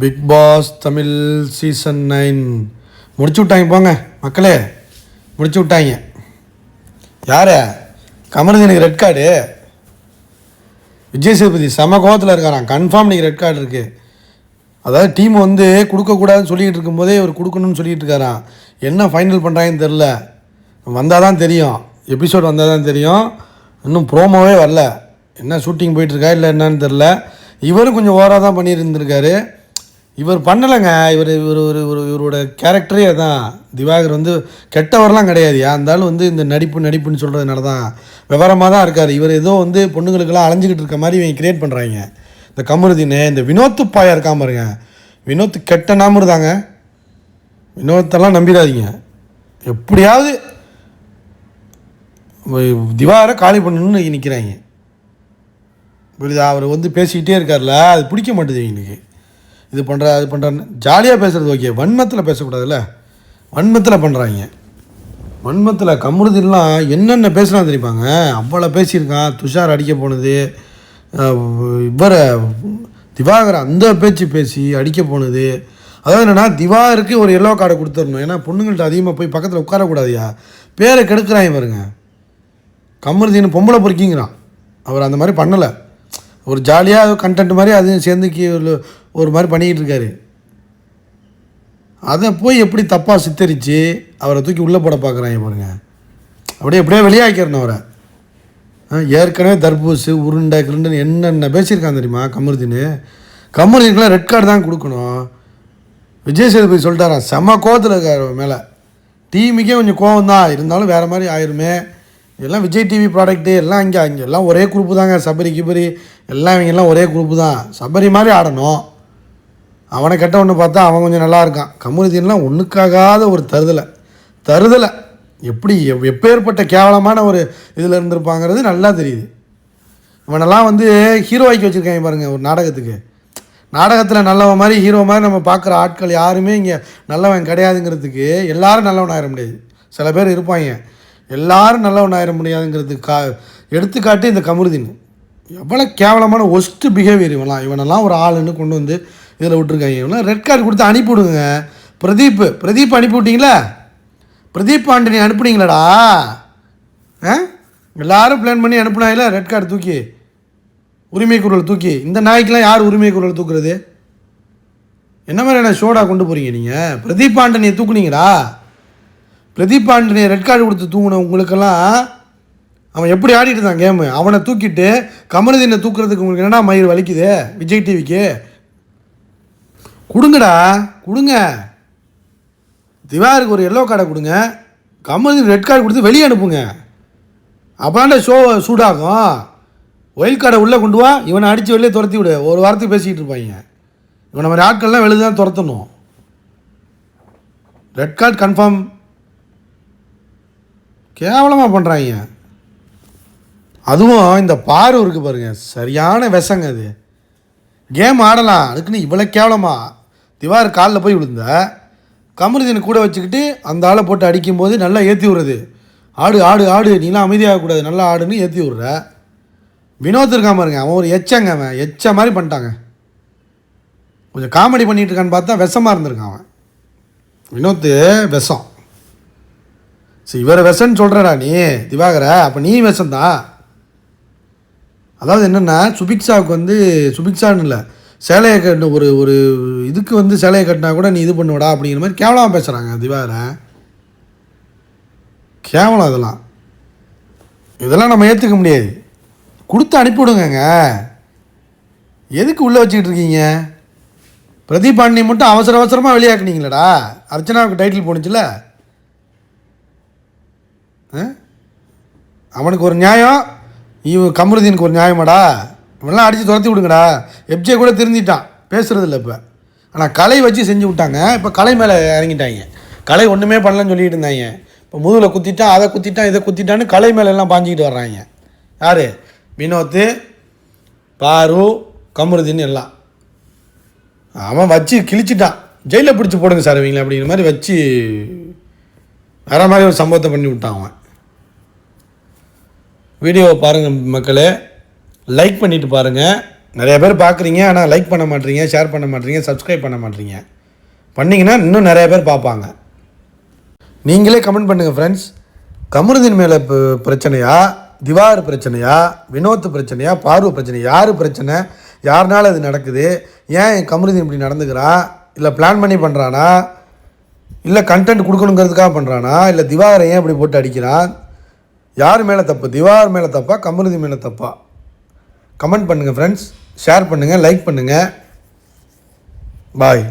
Big pass Tamil season 9 முடிச்சு விட்டாங்க. போங்க மக்களே, முடிச்சு விட்டாங்க. யார்? கமருதீனுக்கு ரெட் கார்டு. விஜய் சேதுபதி செம கோவத்தில் இருக்காராம். கன்ஃபார்ம் நீங்கள் ரெட் கார்டு இருக்குது. அதாவது டீம் வந்து கொடுக்கக்கூடாதுன்னு சொல்லிகிட்டு இருக்கும்போதே இவர் கொடுக்கணும்னு சொல்லிகிட்டு இருக்காராம். என்ன ஃபைனல் பண்ணுறாங்கன்னு தெரில. வந்தால் தான் தெரியும், எபிசோட் வந்தால் தான் தெரியும். இன்னும் ப்ரோமோவே வரல. என்ன ஷூட்டிங் போயிட்டுருக்கா இல்லை என்னன்னு தெரில. இவரும் கொஞ்சம் ஓவராக தான் பண்ணியிருந்திருக்காரு. இவர் பண்ணலைங்க. இவரோட கேரக்டரே அதான். திவாகர் வந்து கெட்டவரெலாம் கிடையாது. இருந்தாலும் வந்து இந்த நடிப்புன்னு சொல்கிறதுனால தான் விவரமாக தான் இருக்கார். இவர் ஏதோ வந்து பொண்ணுங்களுக்கெல்லாம் அலைஞ்சிக்கிட்டு இருக்க மாதிரி இவங்க கிரியேட் பண்ணுறாங்க. இந்த கமருதீன், இந்த வினோத்து பாயா இருக்காம பாருங்க. வினோத்து கெட்ட நாமர் தாங்க. வினோத்தெல்லாம் நம்பிடாதீங்க. எப்படியாவது திவாகரை காலி பண்ணணும்னு நிற்கிறாங்க. புரியுதா? அவர் வந்து பேசிக்கிட்டே இருக்கார்ல, அது பிடிக்க மாட்டேது எங்களுக்கு. இது பண்ணுற அது பண்ணுறான்னு ஜாலியாக பேசுகிறது ஓகே, வன்மத்தில் பேசக்கூடாதுல்ல. வன்மத்தில் பண்ணுறாங்க. வன்மத்தில் கமருதீன்லாம் என்னென்ன பேசலாம் தெரியுப்பாங்க. அவ்வளோ பேசியிருக்கான். துஷார் அடிக்க போனது, இவரை திவாகரை அந்த பேசி அடிக்க போனது. அதாவது என்னென்னா, திவாகருக்கு ஒரு எல்லோ கார்டை கொடுத்துடணும். ஏன்னா பொண்ணுங்கள்ட்ட அதிகமாக போய் பக்கத்தில் உட்காரக்கூடாதுயா. பேரை கெடுக்கிறாங்க பாருங்க. கமருதீன் பொம்பளை பொறுக்கிங்கிறான். அவர் அந்த மாதிரி பண்ணலை. ஒரு ஜாலியாக கண்டென்ட் மாதிரி அதையும் சேர்ந்து ஒரு மாதிரி பண்ணிக்கிட்டு இருக்காரு. அதை போய் எப்படி தப்பாக சித்தரித்து அவரை தூக்கி உள்ளே போட பார்க்குறாங்க பாருங்க. எப்படியே வெளியாக்கிறணும் அவரை. ஏற்கனவே தர்பூசு உருண்டை கிருண்டுன்னு என்னென்ன பேசியிருக்கான் தெரியுமா கமருதீனுக்குலாம் ரெட் கார்டு தான் கொடுக்கணும். விஜய் சேதுபதி சொல்லிட்டாரான். செம்ம கோவத்தில் இருக்கார் மேலே. டீமுக்கே கொஞ்சம் கோவம் தான், இருந்தாலும் வேறு மாதிரி ஆயிருமே. எல்லாம் விஜய் டிவி ப்ராடக்ட்டு எல்லாம் இங்கே எல்லாம் ஒரே குரூப்பு தாங்க. சபரி கிபரி எல்லாம் இவங்கெல்லாம் ஒரே குரூப்பு தான். சபரி மாதிரி ஆடணும். அவனை கெட்ட ஒன்று பார்த்தா அவன் கொஞ்சம் நல்லா இருக்கான். கமருதீன்லாம் ஒன்றுக்காகாத ஒரு தருதலை எப்படி எப்பேற்பட்ட கேவலமான ஒரு இதில் இருந்திருப்பாங்கிறது நல்லா தெரியுது. இவனெல்லாம் வந்து ஹீரோவாக்கி வச்சுருக்காங்க பாருங்கள். ஒரு நாடகத்தில் நல்லவன் மாதிரி ஹீரோ மாதிரி நம்ம பார்க்குற ஆட்கள் யாருமே இங்கே நல்லவன் கிடையாதுங்கிறதுக்கு எல்லோரும் நல்லவன் ஆயிட முடியாது. சில பேர் இருப்பாங்க, எல்லாரும் நல்லவன் ஆயிட முடியாதுங்கிறதுக்கு எடுத்துக்காட்டு இந்த கமருதீன். எவ்வளோ கேவலமான ஒஸ்ட்டு பிஹேவியர் இவனெல்லாம் ஒரு ஆளுன்னு கொண்டு வந்து இதில் விட்டுருக்காங்க. இவெல்லாம் ரெட் கார்டு கொடுத்து அனுப்பிவிடுங்க. பிரதீப் அனுப்பிவிட்டீங்களா? பிரதீப் ஆண்டனி அனுப்புனீங்களாடா? எல்லோரும் பிளான் பண்ணி அனுப்புனாங்களா ரெட் கார்டு தூக்கி, உரிமை குரல் தூக்கி. இந்த நாய்க்கெலாம் யார் உரிமை குரல் தூக்குறது? என்ன மாதிரியான ஷோடா கொண்டு போகிறீங்க நீங்கள்? பிரதீப் ஆண்டனியை தூக்குனீங்கடா. பிரதீப் ஆண்டனியை ரெட் கார்டு கொடுத்து தூங்கின உங்களுக்கெல்லாம் அவன் எப்படி ஆடிட்டு இருந்தான் கேமு. அவனை தூக்கிட்டு கமருதீனை தூக்குறதுக்கு உங்களுக்கு என்னடா மயிர் வலிக்குது? விஜய் டிவிக்கு கொடுங்க. திவாருக்கு ஒரு எல்லோ கார்டை கொடுங்க. கமருதீன் ரெட் கார்டு கொடுத்து வெளியே அனுப்புங்க. அப்போதான்டா ஷோ சூடாகும். ஒயில் கார்டை உள்ளே கொண்டு வா, இவனை அடித்து வெளியே துரத்தி விடு. ஒரு வாரத்துக்கு பேசிக்கிட்டு இருப்பாங்க. இவனை மாதிரி ஆட்கள்லாம் வெளியே தான் துரத்தணும். Red card confirm. கேவலமாக பண்ணுறாங்க. அதுவும் இந்த பாரு இருக்குது பாருங்கள், சரியான விஷங்க. அது கேம் ஆடலாம், அதுக்குன்னு இவ்வளோ கேவலமா? திவார் காலில் போய் விழுந்த கமருதீனை கூட வச்சுக்கிட்டு அந்த ஆளை போட்டு அடிக்கும்போது நல்லா ஏற்றி விடுறது. ஆடு நீலாம் அமைதியாகக்கூடாது, நல்லா ஆடுன்னு ஏற்றி விட்ற. வினோத் இருக்காம இருங்க, அவன் ஒரு எச்சங்க. அவன் எச்ச மாதிரி பண்ணிட்டாங்க. கொஞ்சம் காமெடி பண்ணிகிட்டு இருக்கான்னு பார்த்தா விஷமாக இருந்திருக்கான் அவன். வினோத்து விஷம். சரி, இவரை விஷன்னு சொல்கிறடா நீ திவாகரை, அப்போ நீ விஷந்தான். அதாவது என்னென்னா, சுபிக்ஷாவுக்கு வந்து சுபிக்ஷான்னு இல்லை, சேலையை கட்டின ஒரு இதுக்கு வந்து சேலையை கட்டினா கூட நீ இது பண்ணுவடா அப்படிங்கிற மாதிரி கேவலமாக பேசுகிறாங்க திவாகரை. கேவலம் இதெல்லாம் நம்ம ஏற்றுக்க முடியாது. கொடுத்து அனுப்பிவிடுங்க. எதுக்கு உள்ளே வச்சுக்கிட்டு இருக்கீங்க? பிரதீப் ஆண்டனி மட்டும் அவசரமாக வெளியாக்குனீங்களடா. அர்ச்சனாவுக்கு டைட்டில் போணுச்சுல, அவனுக்கு ஒரு நியாயம், கமருதீனுக்கு ஒரு நியாயமாடா? இவெல்லாம் அடித்து துரத்தி விடுங்கடா. எப்ஜே கூட திருந்திட்டான், பேசுகிறதில்ல இப்போ. ஆனால் கலை வச்சு செஞ்சு விட்டாங்க. இப்போ கலை மேலே இறங்கிட்டாங்க. கலை ஒன்றுமே பண்ணலன்னு சொல்லிட்டு இருந்தாங்க. இப்போ முதுகில் குத்திட்டான், அதை குத்திட்டான், இதை குத்திட்டான்னு கலை மேலே எல்லாம் பாஞ்சிக்கிட்டு வர்றாங்க. யார்? வினோத்து, பாரு, கமருதீன் எல்லாம். அவன் வச்சு கிழிச்சிட்டான். ஜெயிலில் பிடிச்சி போடுங்க சார் இவங்கள அப்படிங்கிற மாதிரி வச்சு வேறு மாதிரி ஒரு சம்பவத்தை பண்ணி விட்டான் அவன். வீடியோவை பாருங்கள் மக்களே, லைக் பண்ணிவிட்டு பாருங்கள். நிறைய பேர் பார்க்குறீங்க, ஆனால் லைக் பண்ண மாட்டீங்க, ஷேர் பண்ண மாட்டீங்க, சப்ஸ்கிரைப் பண்ண மாட்டீங்க. பண்ணிங்கன்னா இன்னும் நிறைய பேர் பார்ப்பாங்க. நீங்களே கமெண்ட் பண்ணுங்கள் ஃப்ரெண்ட்ஸ். கமருதீன் மேலே பிரச்சனையா, திவாகர் பிரச்சனையா, வினோத் பிரச்சனையா, பார்வை பிரச்சனை, யார் பிரச்சனை, யாருனால அது நடக்குது, ஏன் கமருதீன் இப்படி நடந்துக்கிறான், இல்லை பிளான் பண்ணி பண்ணுறானா, இல்லை கண்டென்ட் கொடுக்கணுங்கிறதுக்காக பண்ணுறானா, இல்லை திவாகரை ஏன் இப்படி போட்டு அடிக்கிறான், யார் மேலே தப்பு, திவாகர் மேலே தப்பா, கமருதீன் மேலே தப்பா? கமெண்ட் பண்ணுங்கள் ஃப்ரெண்ட்ஸ், ஷேர் பண்ணுங்கள், லைக் பண்ணுங்கள். பாய்.